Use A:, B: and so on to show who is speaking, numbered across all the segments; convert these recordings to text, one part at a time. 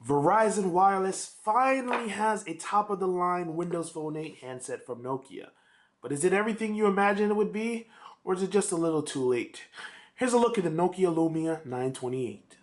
A: Verizon Wireless finally has a top-of-the-line Windows Phone 8 handset from Nokia. But is it everything you imagined it would be, or is it just a little too late? Here's a look at the Nokia Lumia 928.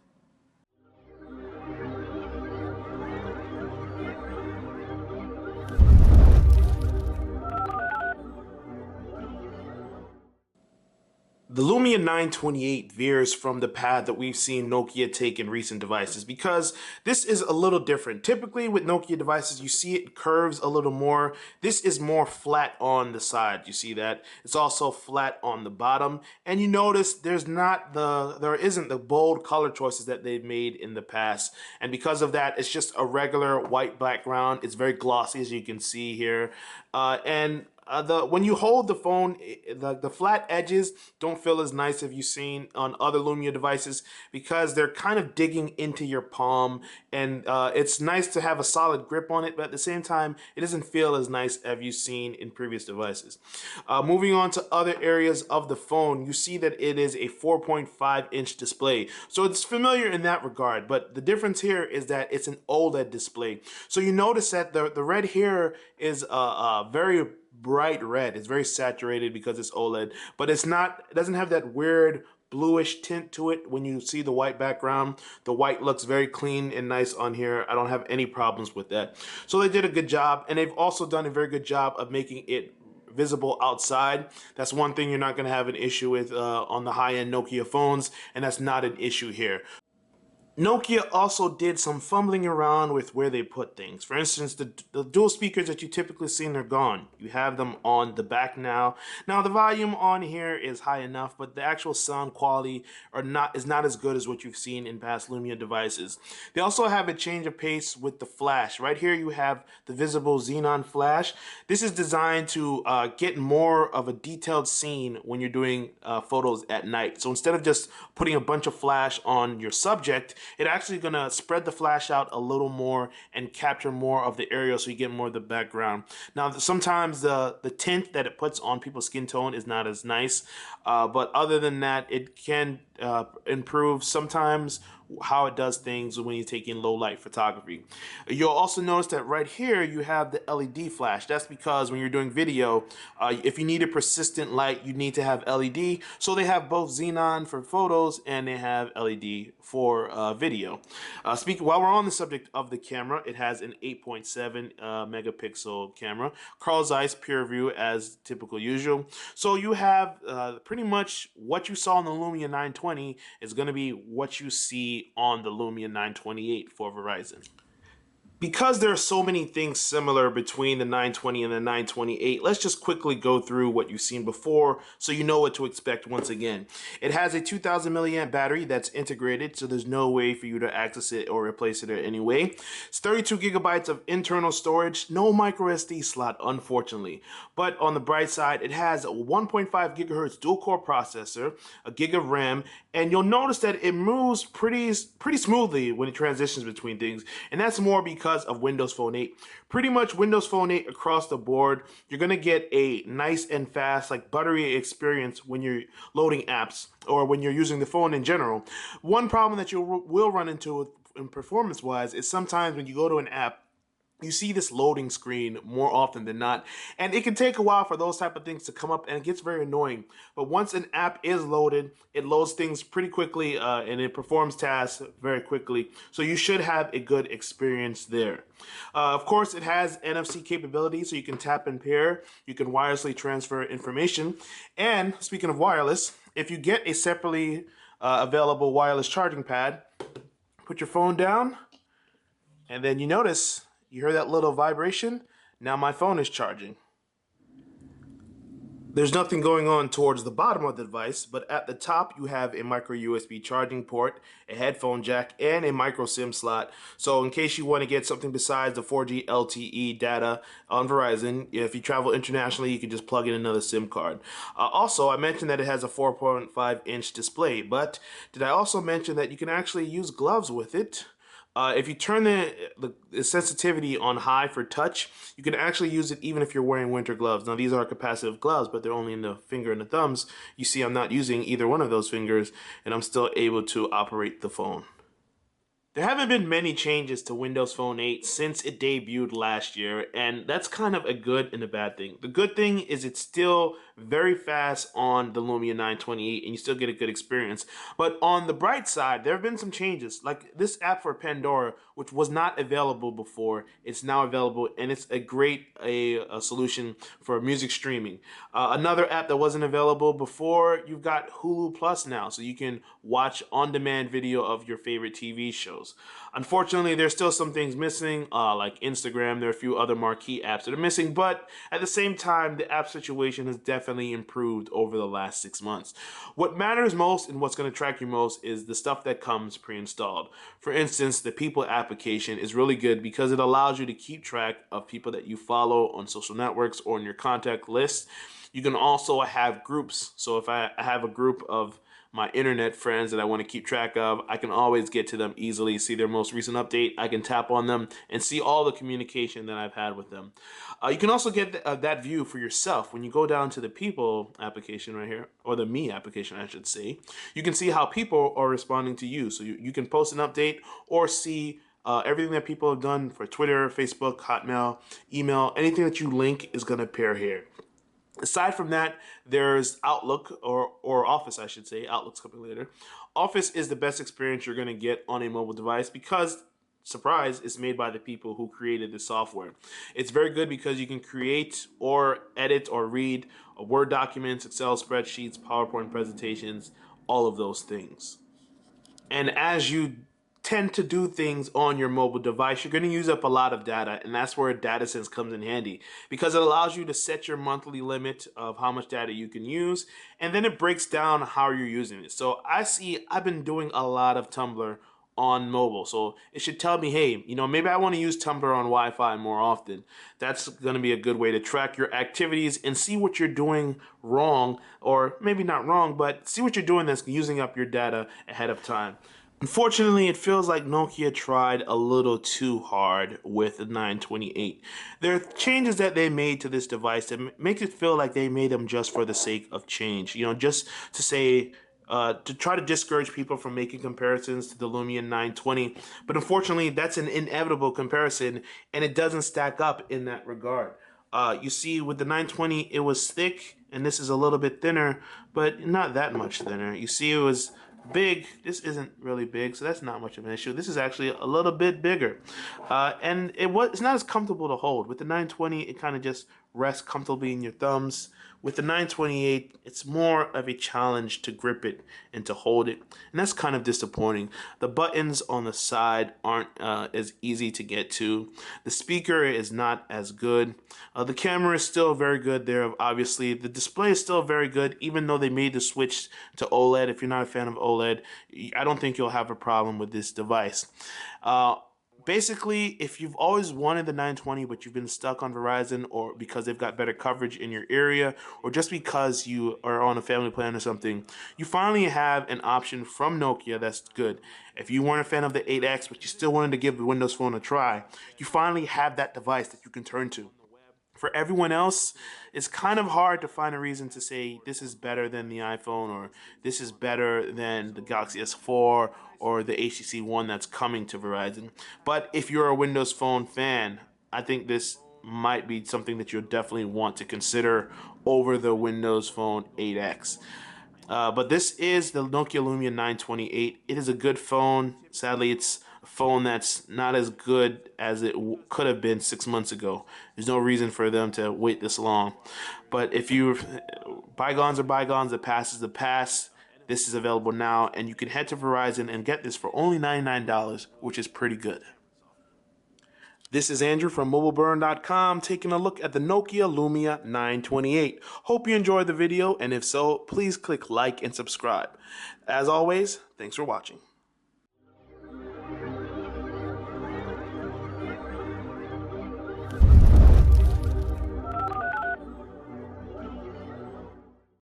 A: The Lumia 928 veers from the path that we've seen Nokia take in recent devices because this is a little different. Typically with Nokia devices, you see it curves a little more. This is more flat on the side. You see that? It's also flat on the bottom. And you notice there isn't the bold color choices that they've made in the past. And because of that, it's just a regular white background. It's very glossy, as you can see here. When you hold the phone, the flat edges don't feel as nice as you've seen on other Lumia devices because they're kind of digging into your palm, and it's nice to have a solid grip on it, but at the same time, it doesn't feel as nice as you've seen in previous devices. Moving on to other areas of the phone, you see that it is a 4.5-inch display, so it's familiar in that regard, but the difference here is that it's an OLED display. So you notice that the red here is very bright red. It's very saturated because it's OLED, but it doesn't have that weird bluish tint to it when you see the white background. The white looks very clean and nice on here. I don't have any problems with that. So they did a good job, and they've also done a very good job of making it visible outside. That's one thing you're not going to have an issue with on the high-end Nokia phones, and that's not an issue here. Nokia also did some fumbling around with where they put things. For instance, the dual speakers that you typically see, they're gone. You have them on the back now. Now the volume on here is high enough, but the actual sound quality is not as good as what you've seen in past Lumia devices. They also have a change of pace with the flash. Right here you have the visible xenon flash. This is designed to get more of a detailed scene when you're doing photos at night. So instead of just putting a bunch of flash on your subject, it's actually going to spread the flash out a little more and capture more of the area so you get more of the background. Now, sometimes the tint that it puts on people's skin tone is not as nice, but other than that, it can improve sometimes how it does things when you're taking low light photography. You'll also notice that right here you have the LED flash. That's because when you're doing video, if you need a persistent light, you need to have LED. So they have both xenon for photos and they have LED for video. While we're on the subject of the camera, it has an 8.7 megapixel camera. Carl Zeiss Pure View as typical usual. So you have pretty much what you saw in the Lumia 920 is going to be what you see on the Lumia 928 for Verizon. Because there are so many things similar between the 920 and the 928, let's just quickly go through what you've seen before so you know what to expect once again. It has a 2000 milliamp battery that's integrated, so there's no way for you to access it or replace it in any way. It's 32 gigabytes of internal storage, no micro SD slot, unfortunately. But on the bright side, it has a 1.5 gigahertz dual-core processor, a gig of RAM, and you'll notice that it moves pretty smoothly when it transitions between things, and that's more because of Windows Phone 8. Pretty much Windows Phone 8 across the board, you're going to get a nice and fast, like buttery experience when you're loading apps or when you're using the phone in general. One problem that you will run into in performance-wise is sometimes when you go to an app, you see this loading screen more often than not, and it can take a while for those type of things to come up, and it gets very annoying. But once an app is loaded, it loads things pretty quickly and it performs tasks very quickly, so you should have a good experience there. Of course, it has NFC capability, so you can tap and pair, you can wirelessly transfer information, and speaking of wireless, if you get a separately available wireless charging pad, put your phone down, and then you notice you hear that little vibration? Now my phone is charging. There's nothing going on towards the bottom of the device, but at the top you have a micro USB charging port, a headphone jack, and a micro SIM slot. So in case you want to get something besides the 4G LTE data on Verizon, if you travel internationally, you can just plug in another SIM card. Also, I mentioned that it has a 4.5-inch display, but did I also mention that you can actually use gloves with it? If you turn the sensitivity on high for touch, you can actually use it even if you're wearing winter gloves. Now, these are capacitive gloves, but they're only in the finger and the thumbs. You see I'm not using either one of those fingers, and I'm still able to operate the phone. There haven't been many changes to Windows Phone 8 since it debuted last year, and that's kind of a good and a bad thing. The good thing is it's still very fast on the Lumia 928 and you still get a good experience. But on the bright side, there have been some changes. Like this app for Pandora, which was not available before, it's now available and it's a great a solution for music streaming. Another app that wasn't available before, you've got Hulu Plus now, so you can watch on-demand video of your favorite TV shows. Unfortunately, there's still some things missing, like Instagram. There are a few other marquee apps that are missing, but at the same time, the app situation has definitely improved over the last 6 months. What matters most and what's going to track you most is the stuff that comes pre-installed. For instance, the People application is really good because it allows you to keep track of people that you follow on social networks or in your contact list. You can also have groups. So if I have a group of my internet friends that I want to keep track of, I can always get to them easily, see their most recent update. I can tap on them and see all the communication that I've had with them. You can also get that view for yourself. When you go down to the People application right here, or the Me application, I should say, you can see how people are responding to you. So you can post an update or see everything that people have done for Twitter, Facebook, Hotmail, email, anything that you link is going to appear here. Aside from that, there's Outlook or Office, I should say. Outlook's coming later. Office is the best experience you're going to get on a mobile device because, surprise, it's made by the people who created the software. It's very good because you can create or edit or read Word documents, Excel spreadsheets, PowerPoint presentations, all of those things. And as you tend to do things on your mobile device, you're going to use up a lot of data, and that's where DataSense comes in handy because it allows you to set your monthly limit of how much data you can use, and then it breaks down how you're using it. So I've been doing a lot of Tumblr on mobile, so it should tell me, hey, maybe I want to use Tumblr on Wi-Fi more often. That's going to be a good way to track your activities and see what you're doing wrong, or maybe not wrong, but see what you're doing that's using up your data ahead of time. Unfortunately, it feels like Nokia tried a little too hard with the 928. There are changes that they made to this device that make it feel like they made them just for the sake of change. Just to say, to try to discourage people from making comparisons to the Lumia 920. But unfortunately, that's an inevitable comparison, and it doesn't stack up in that regard. You see, with the 920, it was thick, and this is a little bit thinner, but not that much thinner. You see, it was big. This isn't really big, so that's not much of an issue. This is actually a little bit bigger, and it's not as comfortable to hold. With the 920, it kind of just rests comfortably in your thumbs. With the 928, it's more of a challenge to grip it and to hold it, and that's kind of disappointing. The buttons on the side aren't as easy to get to. The speaker is not as good. The camera is still very good there, obviously. The display is still very good, even though they made the switch to OLED. If you're not a fan of OLED, I don't think you'll have a problem with this device. Basically, if you've always wanted the 920 but you've been stuck on Verizon, or because they've got better coverage in your area, or just because you are on a family plan or something, you finally have an option from Nokia that's good. If you weren't a fan of the 8X but you still wanted to give the Windows Phone a try, you finally have that device that you can turn to. For everyone else, it's kind of hard to find a reason to say this is better than the iPhone, or this is better than the Galaxy S4 or the HTC One that's coming to Verizon. But if you're a Windows Phone fan, I think this might be something that you'll definitely want to consider over the Windows Phone 8X. But this is the Nokia Lumia 928. It is a good phone. Sadly, it's a phone that's not as good as it could have been 6 months ago. There's no reason for them to wait this long. But if you, bygones are bygones, the past is the past. This is available now, and you can head to Verizon and get this for only $99, which is pretty good. This is Andrew from mobileburn.com taking a look at the Nokia Lumia 928. Hope you enjoyed the video, and if so, please click like and subscribe. As always, thanks for watching.